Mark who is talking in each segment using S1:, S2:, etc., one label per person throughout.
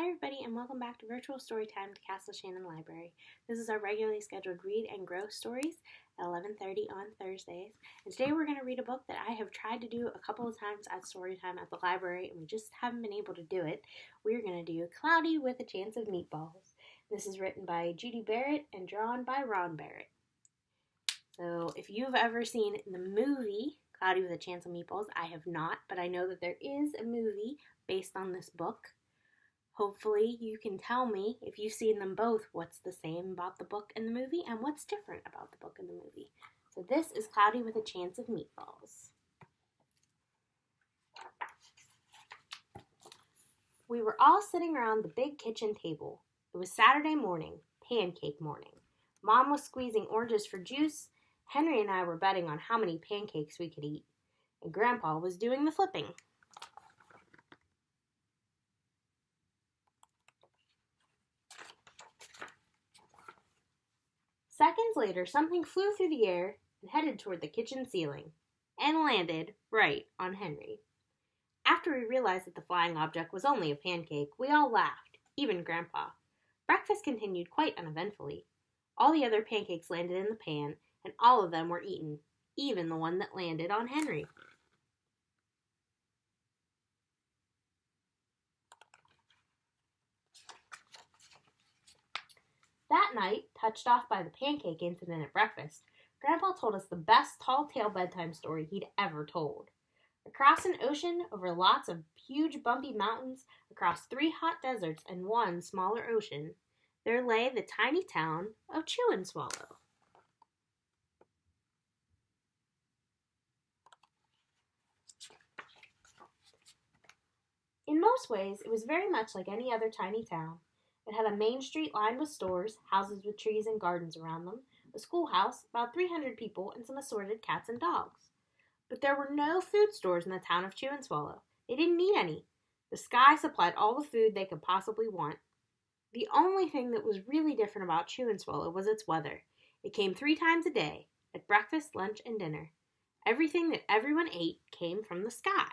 S1: Hi everybody and welcome back to Virtual Storytime to Castle Shannon Library. This is our regularly scheduled Read and Grow stories at 11:30 on Thursdays. And today we're going to read a book that I have tried to do a couple of times at Storytime at the library and we just haven't been able to do it. We're going to do Cloudy with a Chance of Meatballs. This is written by Judi Barrett and drawn by Ron Barrett. So if you've ever seen the movie Cloudy with a Chance of Meatballs, I have not, but I know that there is a movie based on this book. Hopefully you can tell me, if you've seen them both, what's the same about the book and the movie and what's different about the book and the movie. So this is Cloudy with a Chance of Meatballs. We were all sitting around the big kitchen table. It was Saturday morning, Pancake Morning. Mom was squeezing oranges for juice. Henry and I were betting on how many pancakes we could eat. And Grandpa was doing the flipping. Seconds later, something flew through the air and headed toward the kitchen ceiling, and landed right on Henry. After we realized that the flying object was only a pancake, we all laughed, even Grandpa. Breakfast continued quite uneventfully. All the other pancakes landed in the pan, and all of them were eaten, even the one that landed on Henry. That night, touched off by the Pancake Incident at breakfast, Grandpa told us the best tall-tale bedtime story he'd ever told. Across an ocean, over lots of huge bumpy mountains, across 3 hot deserts and 1 smaller ocean, there lay the tiny town of Chew and Swallow. In most ways, it was very much like any other tiny town. It had a main street lined with stores, houses with trees and gardens around them, a schoolhouse, about 300 people, and some assorted cats and dogs. But there were no food stores in the town of Chew and Swallow. They didn't need any. The sky supplied all the food they could possibly want. The only thing that was really different about Chew and Swallow was its weather. It came 3 times a day, at breakfast, lunch, and dinner. Everything that everyone ate came from the sky.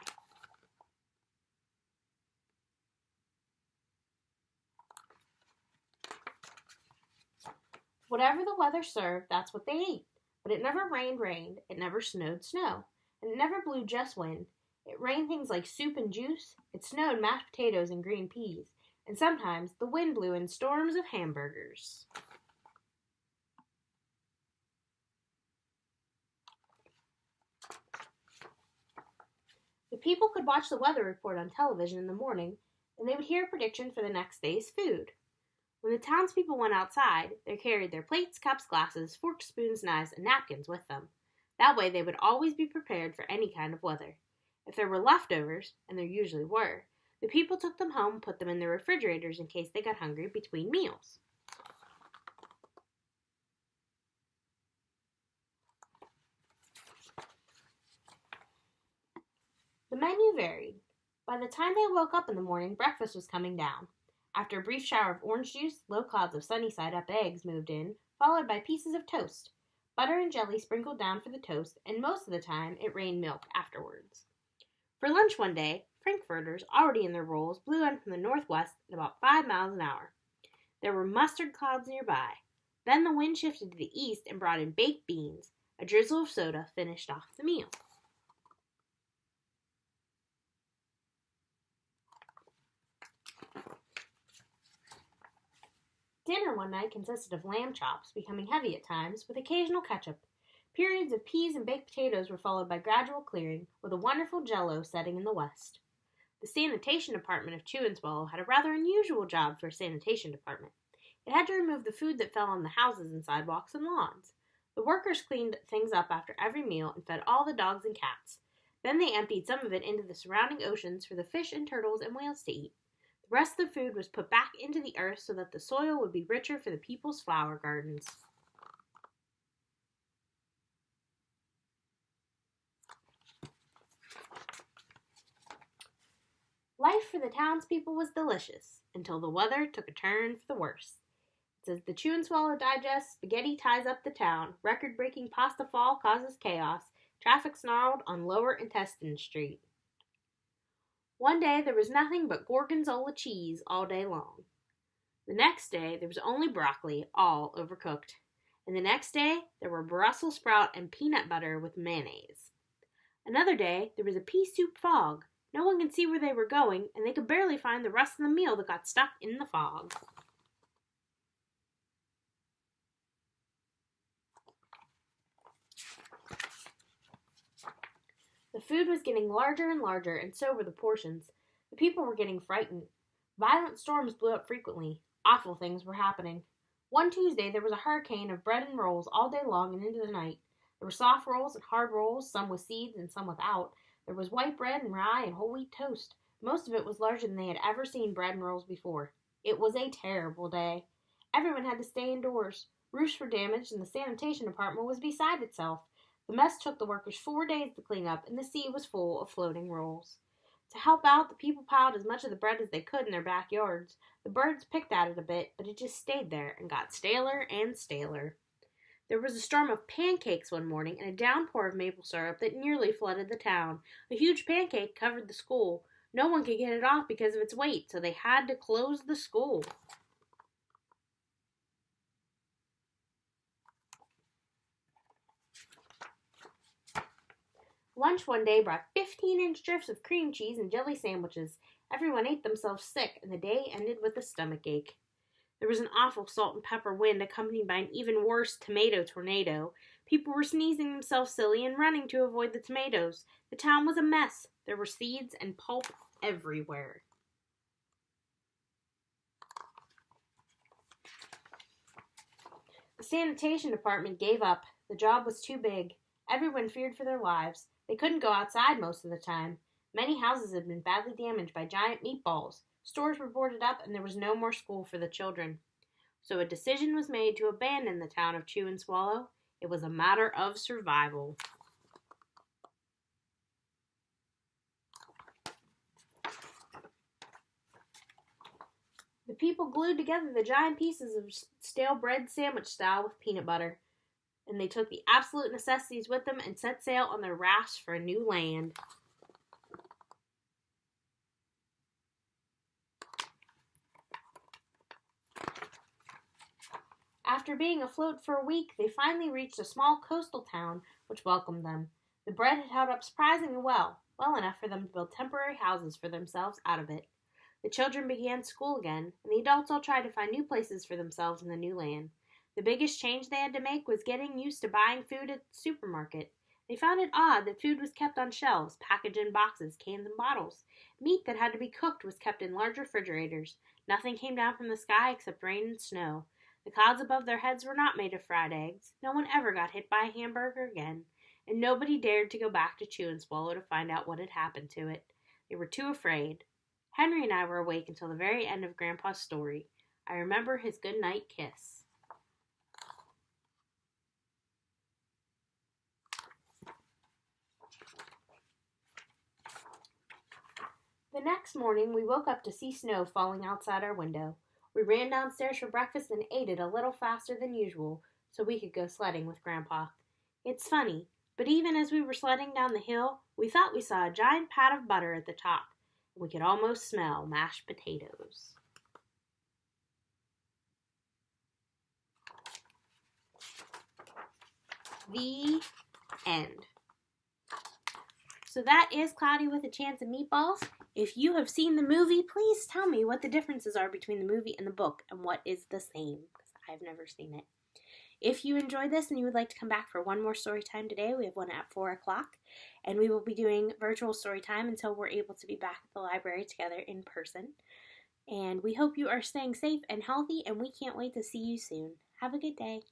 S1: Whatever the weather served, that's what they ate. But it never rained, it never snowed snow, and it never blew just wind. It rained things like soup and juice, it snowed mashed potatoes and green peas, and sometimes the wind blew in storms of hamburgers. The people could watch the weather report on television in the morning, and they would hear a prediction for the next day's food. When the townspeople went outside, they carried their plates, cups, glasses, forks, spoons, knives, and napkins with them. That way they would always be prepared for any kind of weather. If there were leftovers, and there usually were, the people took them home and put them in their refrigerators in case they got hungry between meals. The menu varied. By the time they woke up in the morning, breakfast was coming down. After a brief shower of orange juice, low clouds of sunny-side-up eggs moved in, followed by pieces of toast. Butter and jelly sprinkled down for the toast, and most of the time it rained milk afterwards. For lunch one day, frankfurters, already in their rolls, blew in from the northwest at about 5 miles an hour. There were mustard clouds nearby. Then the wind shifted to the east and brought in baked beans. A drizzle of soda finished off the meal. Dinner one night consisted of lamb chops, becoming heavy at times, with occasional ketchup. Periods of peas and baked potatoes were followed by gradual clearing, with a wonderful jello setting in the west. The sanitation department of Chew and Swallow had a rather unusual job for a sanitation department. It had to remove the food that fell on the houses and sidewalks and lawns. The workers cleaned things up after every meal and fed all the dogs and cats. Then they emptied some of it into the surrounding oceans for the fish and turtles and whales to eat. The rest of the food was put back into the earth so that the soil would be richer for the people's flower gardens. Life for the townspeople was delicious, until the weather took a turn for the worse. It says the Chew and Swallow Digest, spaghetti ties up the town, record-breaking pasta fall causes chaos, traffic snarled on Lower Intestine Street. One day there was nothing but gorgonzola cheese all day long. The next day there was only broccoli, all overcooked. And the next day there were Brussels sprout and peanut butter with mayonnaise. Another day there was a pea soup fog. No one could see where they were going, and they could barely find the rest of the meal that got stuck in the fog. The food was getting larger and larger, and so were the portions. The people were getting frightened. Violent storms blew up frequently. Awful things were happening. One Tuesday there was a hurricane of bread and rolls all day long and into the night. There were soft rolls and hard rolls, some with seeds and some without. There was white bread and rye and whole wheat toast. Most of it was larger than they had ever seen bread and rolls before. It was a terrible day. Everyone had to stay indoors. Roofs were damaged, and the sanitation department was beside itself. The mess took the workers 4 days to clean up, and the sea was full of floating rolls. To help out, the people piled as much of the bread as they could in their backyards. The birds picked at it a bit, but it just stayed there and got staler and staler. There was a storm of pancakes one morning and a downpour of maple syrup that nearly flooded the town. A huge pancake covered the school. No one could get it off because of its weight, so they had to close the school. Lunch one day brought 15-inch drifts of cream cheese and jelly sandwiches. Everyone ate themselves sick, and the day ended with a stomachache. There was an awful salt and pepper wind accompanied by an even worse tomato tornado. People were sneezing themselves silly and running to avoid the tomatoes. The town was a mess. There were seeds and pulp everywhere. The sanitation department gave up. The job was too big. Everyone feared for their lives. They couldn't go outside most of the time. Many houses had been badly damaged by giant meatballs. Stores were boarded up, and there was no more school for the children. So a decision was made to abandon the town of Chew and Swallow. It was a matter of survival. The people glued together the giant pieces of stale bread sandwich style with peanut butter, and they took the absolute necessities with them and set sail on their rafts for a new land. After being afloat for a week, they finally reached a small coastal town which welcomed them. The bread had held up surprisingly well enough for them to build temporary houses for themselves out of it. The children began school again, and the adults all tried to find new places for themselves in the new land. The biggest change they had to make was getting used to buying food at the supermarket. They found it odd that food was kept on shelves, packaged in boxes, cans, and bottles. Meat that had to be cooked was kept in large refrigerators. Nothing came down from the sky except rain and snow. The clouds above their heads were not made of fried eggs. No one ever got hit by a hamburger again, and nobody dared to go back to Chew and Swallow to find out what had happened to it. They were too afraid. Henry and I were awake until the very end of Grandpa's story. I remember his good night kiss. The next morning, we woke up to see snow falling outside our window. We ran downstairs for breakfast and ate it a little faster than usual so we could go sledding with Grandpa. It's funny, but even as we were sledding down the hill, we thought we saw a giant pat of butter at the top. We could almost smell mashed potatoes. The end. So that is Cloudy with a Chance of Meatballs. If you have seen the movie, please tell me what the differences are between the movie and the book and what is the same, because I've never seen it. If you enjoyed this and you would like to come back for one more story time today, we have one at 4 o'clock, and we will be doing virtual story time until we're able to be back at the library together in person. And we hope you are staying safe and healthy, and we can't wait to see you soon. Have a good day.